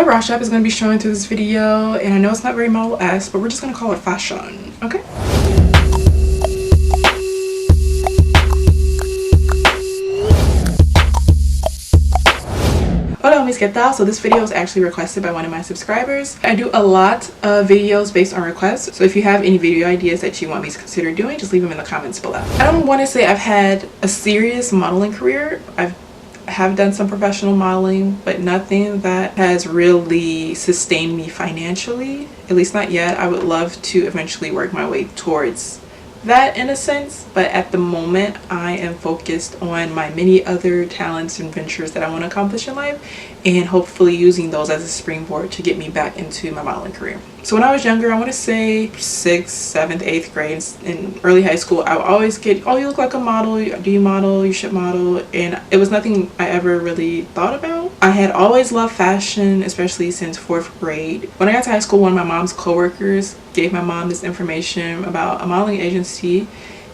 my bra strap is going to be showing through this video, and I know it's not very model-esque, but we're just going to call it fashion, okay? Hola mis, ¿qué tal? So this video was actually requested by one of my subscribers. I do a lot of videos based on requests, so if you have any video ideas that you want me to consider doing, just leave them in the comments below. I don't want to say I've had a serious modeling career. I have done some professional modeling, but nothing that has really sustained me financially, at least not yet. I would love to eventually work my way towards that in a sense, but at the moment I am focused on my many other talents and ventures that I want to accomplish in life, and hopefully using those as a springboard to get me back into my modeling career. So when I was younger, I want to say 6th, 7th, 8th grade, in early high school, I would always get, oh, you look like a model, do you model, you should model, and it was nothing I ever really thought about. I had always loved fashion, especially since 4th grade. When I got to high school, one of my mom's coworkers gave my mom this information about a modeling agency,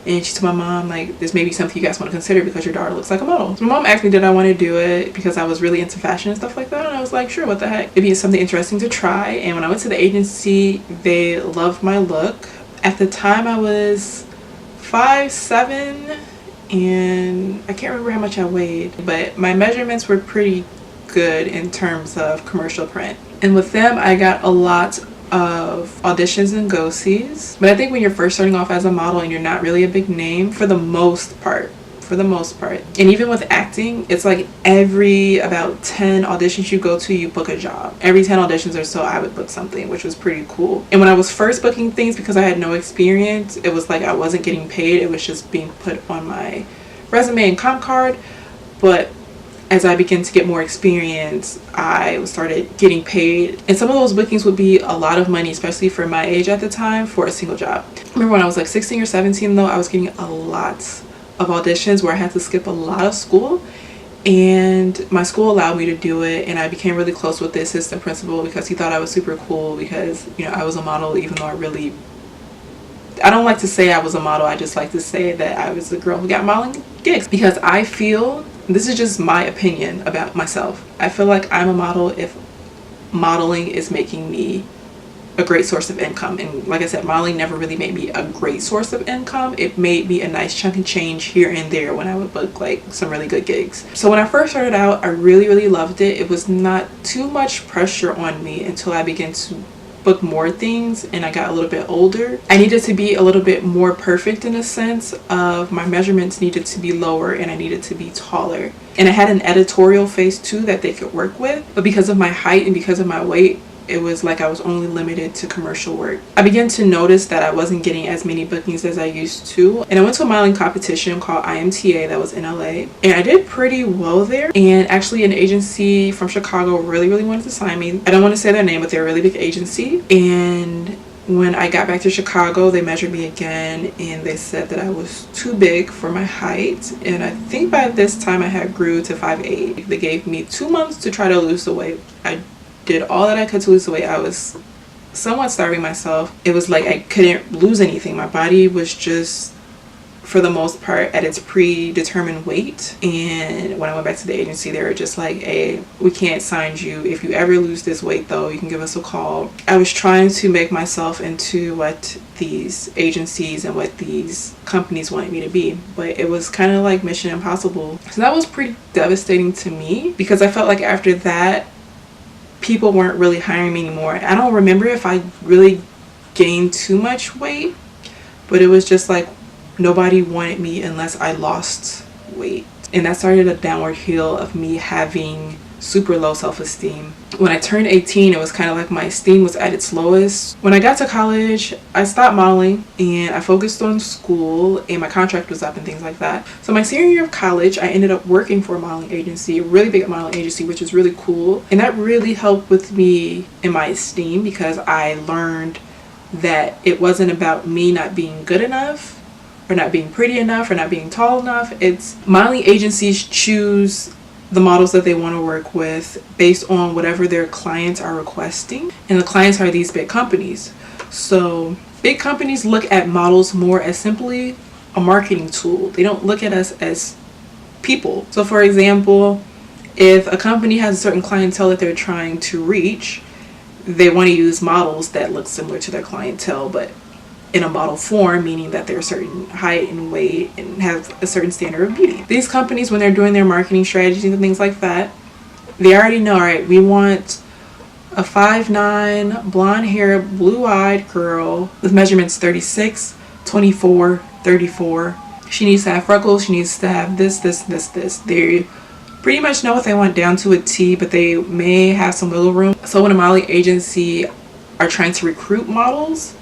and she told my mom, like, this may be something you guys want to consider because your daughter looks like a model. So my mom asked me did I want to do it because I was really into fashion and stuff like that, and I was like, sure, what the heck, it'd be something interesting to try. And when I went to the agency, they loved my look. At the time I was 5'7", and I can't remember how much I weighed, but my measurements were pretty good in terms of commercial print, and with them I got a lot of auditions and go-sees. But I think when you're first starting off as a model and you're not really a big name, for the most part, and even with acting, it's like every about 10 auditions you go to, you book a job. Every 10 auditions or so, I would book something, which was pretty cool. And when I was first booking things, because I had no experience, it was like I wasn't getting paid, it was just being put on my resume and comp card. But as I began to get more experience, I started getting paid, and some of those bookings would be a lot of money, especially for my age at the time, for a single job. I remember when I was like 16 or 17 though, I was getting a lot of auditions where I had to skip a lot of school, and my school allowed me to do it, and I became really close with the assistant principal because he thought I was super cool because, you know, I was a model, even though I don't like to say I was a model, I just like to say that I was the girl who got modeling gigs, because I feel, this is just my opinion about myself, I feel like I'm a model if modeling is making me a great source of income. And like I said, modeling never really made me a great source of income. It made me a nice chunk of change here and there when I would book like some really good gigs. So when I first started out, I really loved it. It was not too much pressure on me until I began to book more things and I got a little bit older. I needed to be a little bit more perfect in a sense of my measurements needed to be lower and I needed to be taller. And I had an editorial face too that they could work with, but because of my height and because of my weight, it was like I was only limited to commercial work. I began to notice that I wasn't getting as many bookings as I used to, and I went to a modeling competition called IMTA that was in LA, and I did pretty well there. And actually an agency from Chicago really wanted to sign me. I don't want to say their name, but they're a really big agency. And when I got back to Chicago, they measured me again and they said that I was too big for my height, and I think by this time I had grew to 5'8". They gave me 2 months to try to lose the weight. I did all that I could to lose the weight. I was somewhat starving myself. It was like I couldn't lose anything. My body was just, for the most part, at its predetermined weight. And when I went back to the agency, they were just like, hey, we can't sign you. If you ever lose this weight though, you can give us a call. I was trying to make myself into what these agencies and what these companies wanted me to be, but it was kind of like Mission Impossible. So that was pretty devastating to me because I felt like after that, people weren't really hiring me anymore. I don't remember if I really gained too much weight, but it was just like nobody wanted me unless I lost weight. And that started a downward hill of me having super low self-esteem. When I turned 18, it was kind of like my esteem was at its lowest. When I got to college, I stopped modeling and I focused on school, and my contract was up and things like that. So my senior year of college, I ended up working for a modeling agency, a really big modeling agency, which was really cool. And that really helped with me in my esteem because I learned that it wasn't about me not being good enough or not being pretty enough or not being tall enough. It's modeling agencies choose the models that they want to work with based on whatever their clients are requesting, and the clients are these big companies. So big companies look at models more as simply a marketing tool. They don't look at us as people. So for example, If a company has a certain clientele that they're trying to reach, they want to use models that look similar to their clientele, but in a model form, meaning that they're a certain height and weight and have a certain standard of beauty. These companies, when they're doing their marketing strategies and things like that, they already know, all right, we want a 5'9", blonde hair, blue-eyed girl with measurements 36, 24, 34. She needs to have freckles, she needs to have this. They pretty much know what they want down to a T, but they may have some wiggle room. So when a modeling agency are trying to recruit models,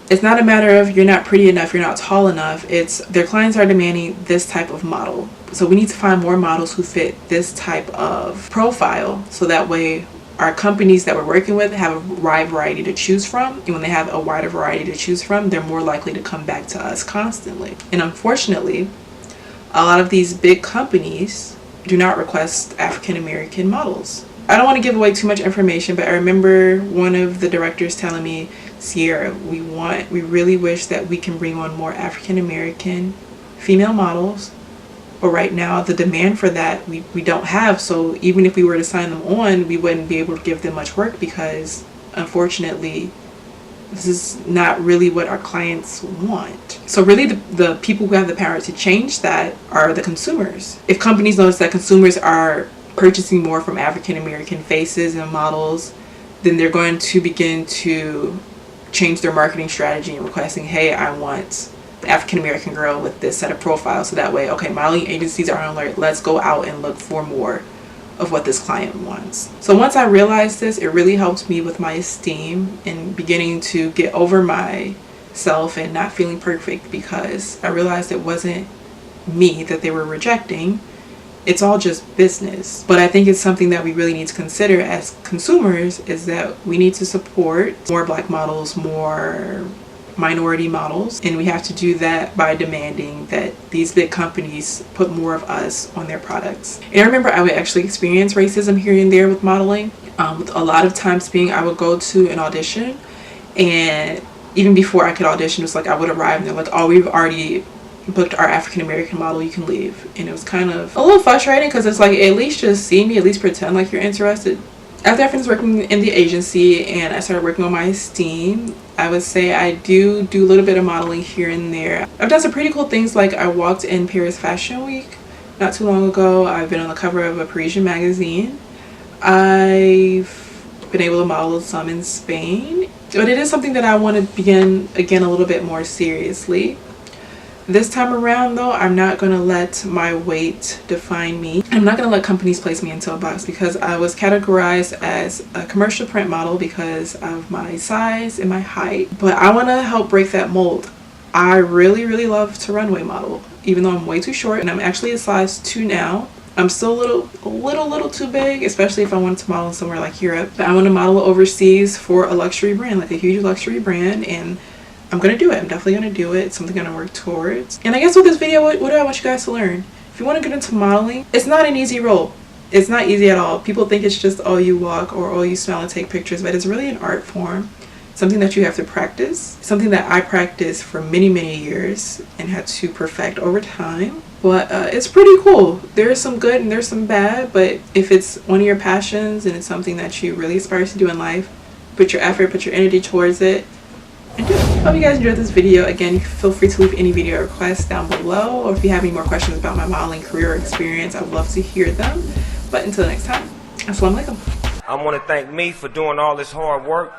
it's not a matter of you're not pretty enough, you're not tall enough. It's their clients are demanding this type of model. So we need to find more models who fit this type of profile, so that way our companies that we're working with have a wide variety to choose from. And when they have a wider variety to choose from, they're more likely to come back to us constantly. And unfortunately, a lot of these big companies do not request African American models. I don't want to give away too much information, but I remember one of the directors telling me, Sierra, we really wish that we can bring on more African American female models, but right now the demand for that we don't have. So even if we were to sign them on, we wouldn't be able to give them much work, because unfortunately this is not really what our clients want. So really the people who have the power to change that are the consumers. If companies notice that consumers are purchasing more from African American faces and models, then they're going to begin to change their marketing strategy and requesting, hey, I want the African American girl with this set of profiles. So that way, okay, modeling agencies are on alert, let's go out and look for more of what this client wants. So once I realized this, it really helped me with my esteem and beginning to get over myself and not feeling perfect, because I realized it wasn't me that they were rejecting. It's all just business. But I think it's something that we really need to consider as consumers, is that we need to support more Black models, more minority models, and we have to do that by demanding that these big companies put more of us on their products. And I remember I would actually experience racism here and there with modeling. With a lot of times being, I would go to an audition, and even before I could audition, it was like I would arrive and they're like, oh, we've already booked our African American model, you can leave. And it was kind of a little frustrating, because it's like, at least just see me, at least pretend like you're interested. After I finished working in the agency and I started working on my esteem, I would say I do a little bit of modeling here and there. I've done some pretty cool things, like I walked in Paris Fashion Week not too long ago. I've been on the cover of a Parisian magazine. I've been able to model some in Spain. But it is something that I want to begin again a little bit more seriously. This time around though, I'm not going to let my weight define me. I'm not going to let companies place me into a box, because I was categorized as a commercial print model because of my size and my height. But I want to help break that mold. I really love to runway model, even though I'm way too short, and I'm actually a size 2 now. I'm still a little too big, especially if I wanted to model somewhere like Europe. But I want to model overseas for a luxury brand, like a huge luxury brand, and I'm gonna do it. I'm definitely gonna do it. It's something I'm gonna work towards. And I guess with this video, what do I want you guys to learn? If you want to get into modeling, it's not an easy role. It's not easy at all. People think it's just, oh, you walk or oh, you smile and take pictures, but it's really an art form. Something that you have to practice. Something that I practiced for many years and had to perfect over time. But it's pretty cool. There's some good and there's some bad, but if it's one of your passions and it's something that you really aspire to do in life, put your effort, put your energy towards it, and do it. Hope you guys enjoyed this video. Again, feel free to leave any video requests down below, or if you have any more questions about my modeling career or experience, I would love to hear them. But until next time, assalamu alaikum. I want to thank me for doing all this hard work.